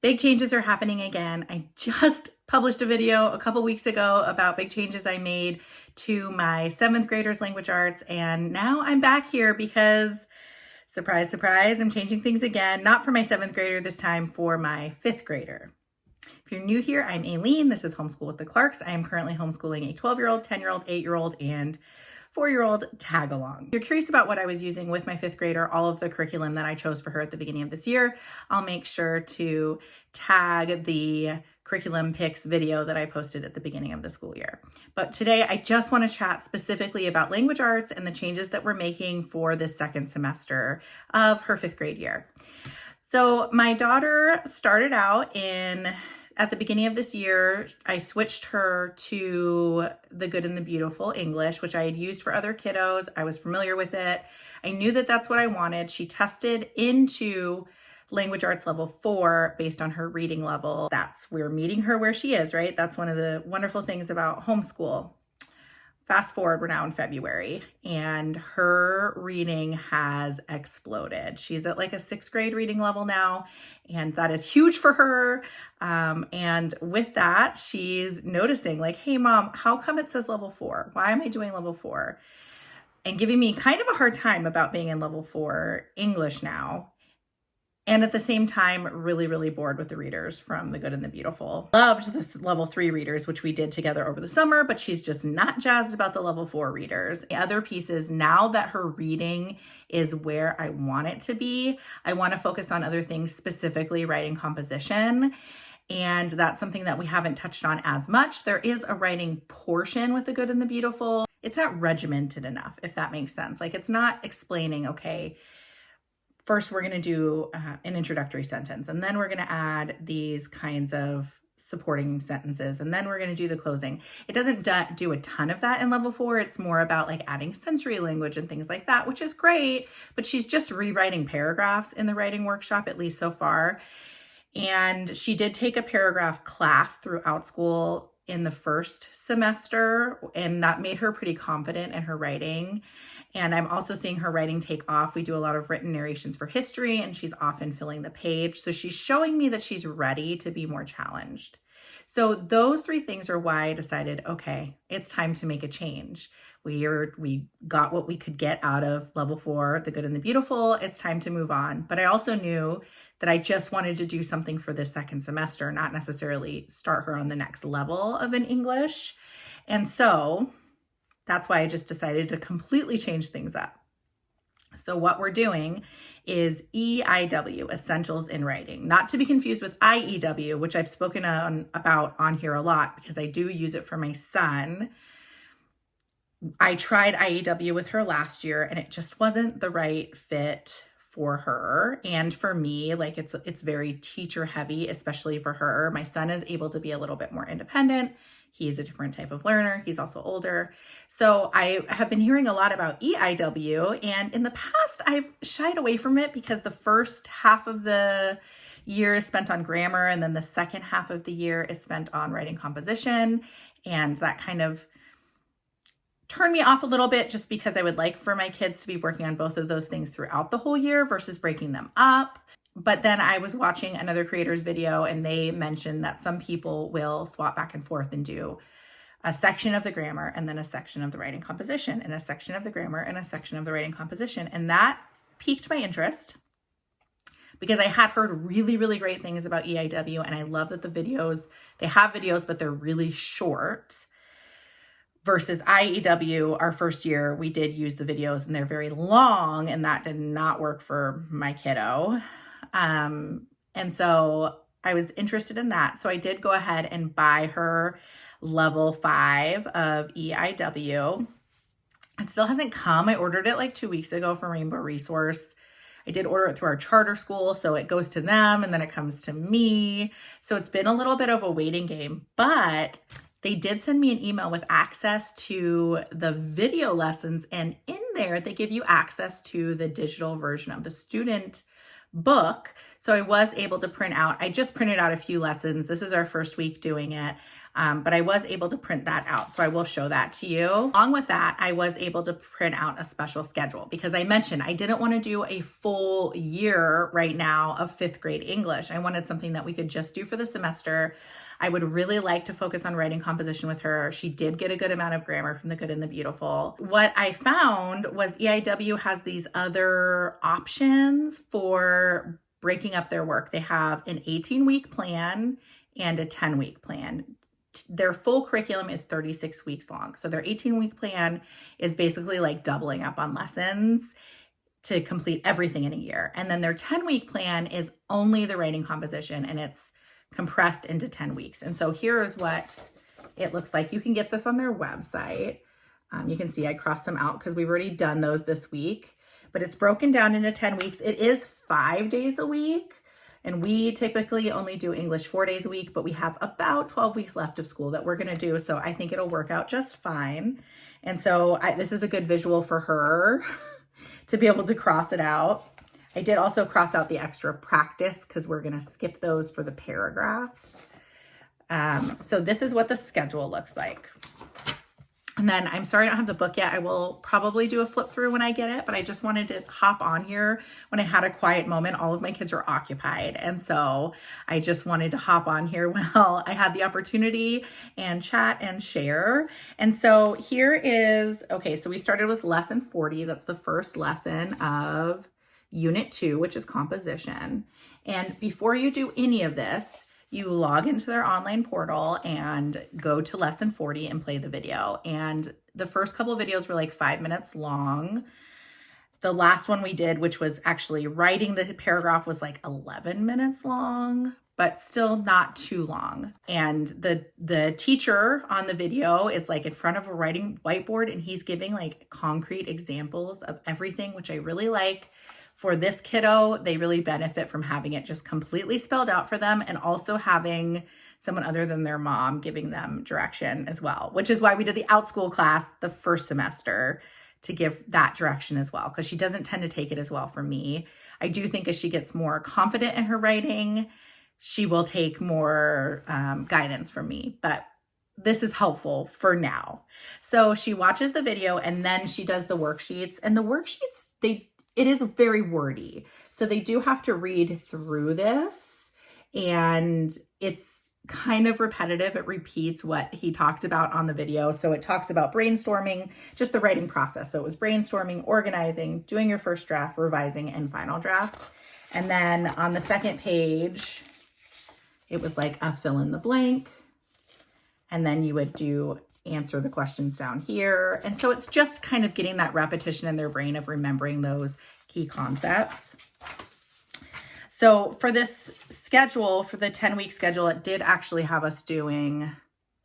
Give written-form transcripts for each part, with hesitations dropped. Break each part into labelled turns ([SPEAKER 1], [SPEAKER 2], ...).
[SPEAKER 1] Big changes are happening again. I just published a video a couple weeks ago about big changes I made to my 7th graders language arts, and now I'm back here because, surprise, surprise, I'm changing things again, not for my 7th grader this time, for my 5th grader. If you're new here, I'm Aileen. This is Homeschool with the Clarks. I am currently homeschooling a 12-year-old, 10-year-old, 8-year-old, and 4-year-old tag along. If you're curious about what I was using with my 5th grader, all of the curriculum that I chose for her at the beginning of this year, I'll make sure to tag the curriculum pics video that I posted at the beginning of the school year. But today I just want to chat specifically about language arts and the changes that we're making for this second semester of her 5th grade year. So my daughter started out at the beginning of this year, I switched her to the Good and the Beautiful English, which I had used for other kiddos. I was familiar with it. I knew that that's what I wanted. She tested into language arts level 4 based on her reading level. We're meeting her where she is, right? That's one of the wonderful things about homeschool. Fast forward, we're now in February, and her reading has exploded. She's at like a 6th grade reading level now, and that is huge for her. And with that, she's noticing like, hey mom, how come it says level 4? Why am I doing level 4? And giving me kind of a hard time about being in level 4 English now. And at the same time, really, really bored with the readers from The Good and the Beautiful. Loved the level 3 readers, which we did together over the summer, but she's just not jazzed about the level 4 readers. The other piece is, now that her reading is where I want it to be, I want to focus on other things, specifically writing composition. And that's something that we haven't touched on as much. There is a writing portion with The Good and the Beautiful. It's not regimented enough, if that makes sense. Like, it's not explaining, okay, first, we're going to do an introductory sentence, and then we're going to add these kinds of supporting sentences, and then we're going to do the closing. It doesn't do a ton of that in level 4. It's more about like adding sensory language and things like that, which is great, but she's just rewriting paragraphs in the writing workshop, at least so far. And she did take a paragraph class throughout school in the first semester, and that made her pretty confident in her writing. And I'm also seeing her writing take off. We do a lot of written narrations for history, and she's often filling the page. So she's showing me that she's ready to be more challenged. So those 3 things are why I decided, okay, it's time to make a change. We got what we could get out of level 4, The Good and the Beautiful. It's time to move on. But I also knew that I just wanted to do something for this second semester, not necessarily start her on the next level of an English. And so that's why I just decided to completely change things up. So what we're doing is EIW, Essentials in Writing, not to be confused with IEW, which I've spoken about on here a lot because I do use it for my son. I tried IEW with her last year, and it just wasn't the right fit for her and for me. Like, it's very teacher heavy, especially for her. My son is able to be a little bit more independent. He's a different type of learner. He's also older. So I have been hearing a lot about EIW, and in the past I've shied away from it because the first half of the year is spent on grammar, and then the second half of the year is spent on writing composition, and that kind of turned me off a little bit, just because I would like for my kids to be working on both of those things throughout the whole year versus breaking them up. But then I was watching another creator's video, and they mentioned that some people will swap back and forth and do a section of the grammar and then a section of the writing composition, and a section of the grammar and a section of the writing composition. And that piqued my interest because I had heard really, really great things about EIW, and I love that they have videos, but they're really short. Versus IEW, our first year, we did use the videos and they're very long, and that did not work for my kiddo. And so I was interested in that. So I did go ahead and buy her level 5 of EIW. It still hasn't come. I ordered it like 2 weeks ago from Rainbow Resource. I did order it through our charter school, so it goes to them and then it comes to me. So it's been a little bit of a waiting game, but they did send me an email with access to the video lessons, and in there they give you access to the digital version of the student book. So I was able to print out, I just printed out a few lessons. This is our first week doing it. But I was able to print that out. So I will show that to you. Along with that, I was able to print out a special schedule because I mentioned I didn't want to do a full year right now of 5th grade English. I wanted something that we could just do for the semester. I would really like to focus on writing composition with her. She did get a good amount of grammar from The Good and the Beautiful. What I found was EIW has these other options for breaking up their work. They have an 18-week plan and a 10-week plan. Their full curriculum is 36 weeks long. So their 18-week plan is basically like doubling up on lessons to complete everything in a year. And then their 10-week plan is only the writing composition, and it's compressed into 10 weeks. And so here's what it looks like. You can get this on their website. You can see I crossed some out because we've already done those this week, but it's broken down into 10 weeks. It is 5 days a week. And we typically only do English 4 days a week, but we have about 12 weeks left of school that we're going to do. So I think it'll work out just fine. And so this is a good visual for her to be able to cross it out. I did also cross out the extra practice because we're going to skip those for the paragraphs. So this is what the schedule looks like. And then I'm sorry I don't have the book yet. I will probably do a flip through when I get it, but I just wanted to hop on here when I had a quiet moment. All of my kids are occupied. And so I just wanted to hop on here while I had the opportunity and chat and share. And so here is, okay, so we started with lesson 40. That's the first lesson of Unit 2, which is composition. And before you do any of this, you log into their online portal and go to lesson 40 and play the video. And the first couple of videos were like 5 minutes long. The last one we did, which was actually writing the paragraph, was like 11 minutes long, but still not too long. And the teacher on the video is like in front of a writing whiteboard, and he's giving like concrete examples of everything, which I really like. For this kiddo, they really benefit from having it just completely spelled out for them, and also having someone other than their mom giving them direction as well, which is why we did the OutSchool class the first semester to give that direction as well, because she doesn't tend to take it as well from me. I do think as she gets more confident in her writing, she will take more guidance from me, but this is helpful for now. So she watches the video and then she does the worksheets, and the worksheets, it is very wordy. So they do have to read through this, and it's kind of repetitive. It repeats what he talked about on the video. So it talks about brainstorming, just the writing process. So it was brainstorming, organizing, doing your first draft, revising, and final draft. And then on the second page, it was like a fill in the blank. And then you would answer the questions down here. And so it's just kind of getting that repetition in their brain of remembering those key concepts. So for this schedule, for the 10-week schedule, it did actually have us doing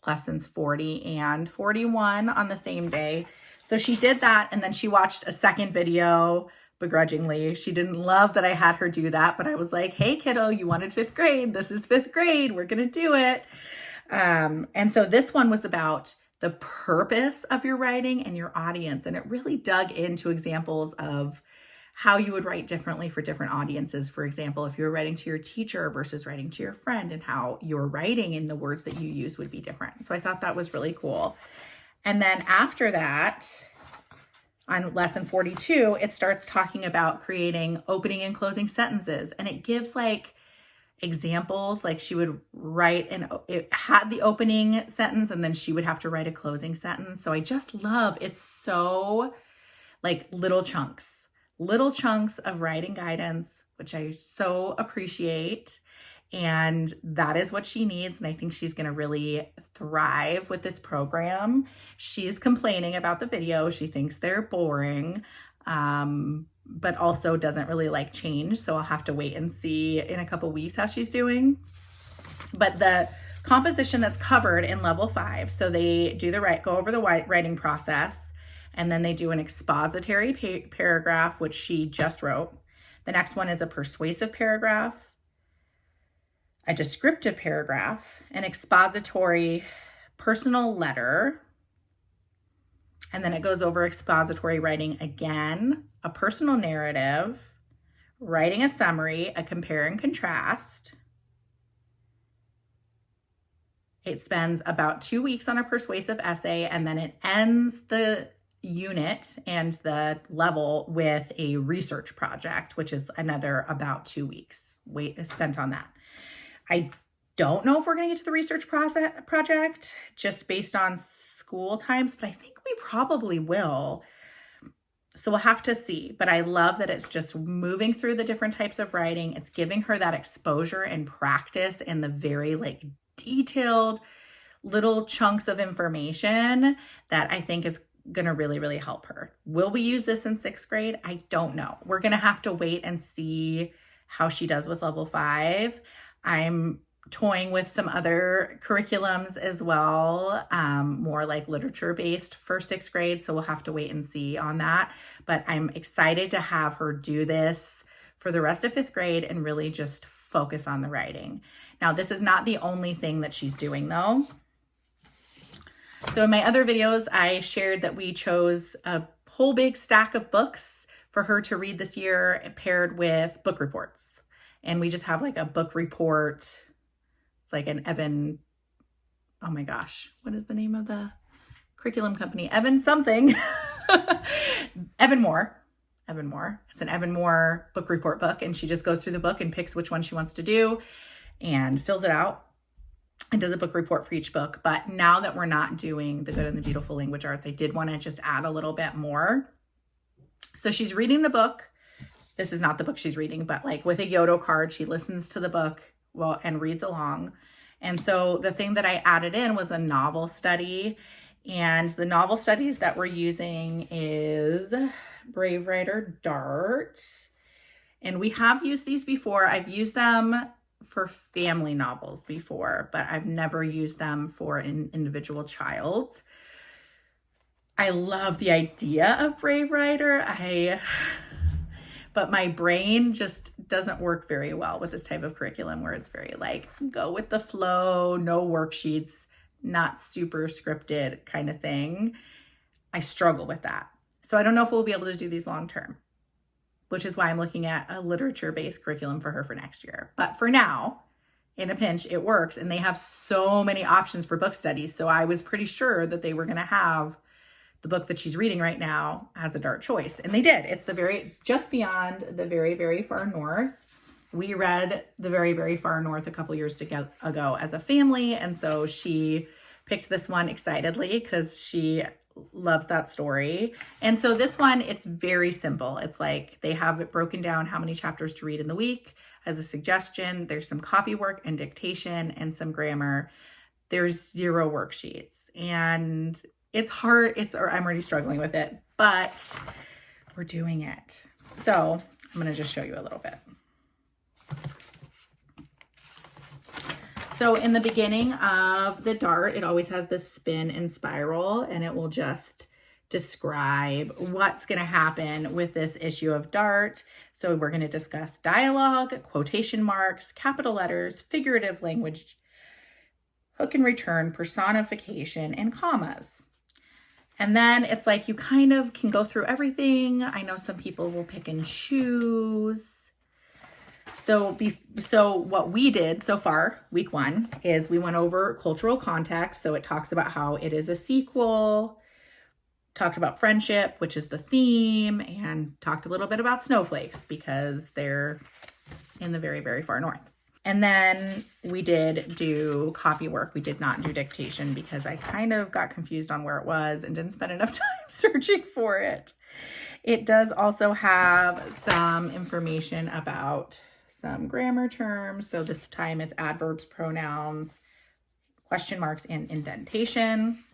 [SPEAKER 1] lessons 40 and 41 on the same day. So she did that, and then she watched a second video begrudgingly. She didn't love that I had her do that, but I was like, hey kiddo, you wanted 5th grade. This is 5th grade. We're going to do it. And so this one was about the purpose of your writing and your audience. And it really dug into examples of how you would write differently for different audiences. For example, if you were writing to your teacher versus writing to your friend, and how your writing and the words that you use would be different. So I thought that was really cool. And then after that, on lesson 42, it starts talking about creating opening and closing sentences. And it gives like examples, like she would write, and it had the opening sentence and then she would have to write a closing sentence. So I just love, it's so like little chunks of writing guidance, which I so appreciate. And that is what she needs. And I think she's going to really thrive with this program. She's complaining about the video. She thinks they're boring. But also doesn't really like change. So I'll have to wait and see in a couple weeks how she's doing. But the composition that's covered in level 5, so they do go over the writing process, and then they do an expository paragraph, which she just wrote. The next one is a persuasive paragraph, a descriptive paragraph, an expository personal letter, and then it goes over expository writing again, a personal narrative, writing a summary, a compare and contrast, It spends about 2 weeks on a persuasive essay, and then it ends the unit and the level with a research project, which is another about 2 weeks spent on that. I don't know if we're going to get to the research project just based on school times, but I think we probably will. So we'll have to see, but I love that it's just moving through the different types of writing. It's giving her that exposure and practice in the very like detailed little chunks of information that I think is going to really, really help her. Will we use this in 6th grade? I don't know. We're going to have to wait and see how she does with level 5. I'm toying with some other curriculums as well, more like literature-based for 6th grade. So we'll have to wait and see on that. But I'm excited to have her do this for the rest of 5th grade and really just focus on the writing. Now, this is not the only thing that she's doing though. So in my other videos, I shared that we chose a whole big stack of books for her to read this year paired with book reports. And we just have like a book report. It's like an Evan, oh my gosh, what is the name of the curriculum company? Evan something. Evan Moore. It's an Evan Moore book report book. And she just goes through the book and picks which one she wants to do and fills it out and does a book report for each book. But now that we're not doing The Good and the Beautiful Language Arts, I did want to just add a little bit more. So she's reading the book. This is not the book she's reading, but like with a Yodo card, she listens to the book and reads along. And so the thing that I added in was a novel study. And the novel studies that we're using is Brave Writer Dart. And we have used these before. I've used them for family novels before, but I've never used them for an individual child. I love the idea of Brave Writer. But my brain just doesn't work very well with this type of curriculum where it's very like go with the flow, no worksheets, not super scripted kind of thing. I struggle with that. So I don't know if we'll be able to do these long term, which is why I'm looking at a literature-based curriculum for her for next year. But for now, in a pinch, it works. And they have so many options for book studies. So I was pretty sure that they were going to have the book that she's reading right now as a Dart choice. And they did. It's just beyond the very, very far north. We read The Very, Very Far North a couple years ago as a family. And so she picked this one excitedly because she loves that story. And so this one, it's very simple. It's like they have it broken down how many chapters to read in the week as a suggestion. There's some copy work and dictation and some grammar. There's 0 worksheets. And it's hard. I'm already struggling with it, but we're doing it. So I'm going to just show you a little bit. So in the beginning of the Dart, it always has this spin and spiral, and it will just describe what's going to happen with this issue of Dart. So we're going to discuss dialogue, quotation marks, capital letters, figurative language, hook and return, personification, and commas. And then it's like you kind of can go through everything. I know some people will pick and choose. So what we did so far, week 1, is we went over cultural context. So it talks about how it is a sequel, talked about friendship, which is the theme, and talked a little bit about snowflakes because they're in the very, very far north. And then we did do copy work. We did not do dictation because I kind of got confused on where it was and didn't spend enough time searching for it. It does also have some information about some grammar terms. So this time it's adverbs, pronouns, question marks, and indentation.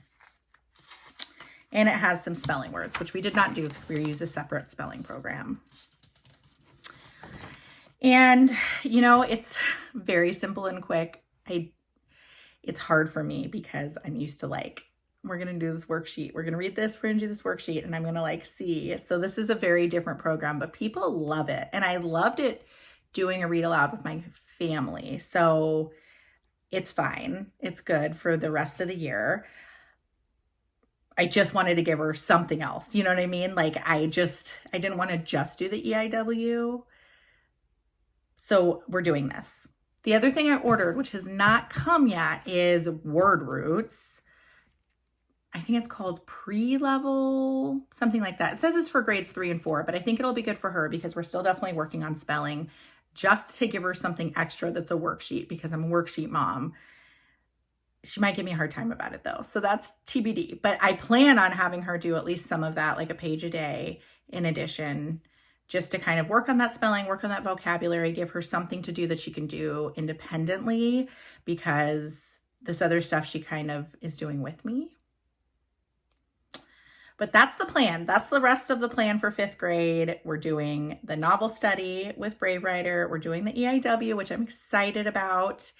[SPEAKER 1] And it has some spelling words, which we did not do because we used a separate spelling program. And, it's very simple and quick. It's hard for me because I'm used to we're going to do this worksheet. We're going to read this, we're going to do this worksheet, and I'm going to see. So this is a very different program, but people love it. And I loved it doing a read aloud with my family. So it's fine. It's good for the rest of the year. I just wanted to give her something else. You know what I mean? I didn't want to just do the EIW. So we're doing this. The other thing I ordered, which has not come yet, is word roots. I think it's called pre-level, something like that. It says it's for grades 3 and 4, but I think it'll be good for her because we're still definitely working on spelling, just to give her something extra that's a worksheet, because I'm a worksheet mom. She might give me a hard time about it though. So that's TBD, but I plan on having her do at least some of that, like a page a day in addition, just to kind of work on that spelling, work on that vocabulary, give her something to do that she can do independently, because this other stuff she kind of is doing with me. But that's the plan. That's the rest of the plan for 5th grade. We're doing the novel study with Brave Writer. We're doing the EIW, which I'm excited about,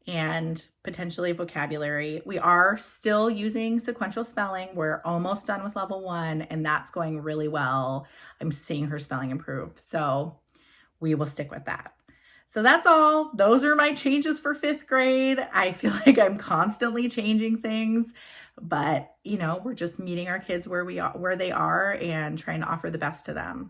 [SPEAKER 1] and potentially vocabulary. We are still using sequential spelling. We're almost done with level 1, and that's going really well. I'm seeing her spelling improve. So we will stick with that. So that's all. Those are my changes for 5th grade. I feel like I'm constantly changing things, but you know, we're just meeting our kids where they are and trying to offer the best to them.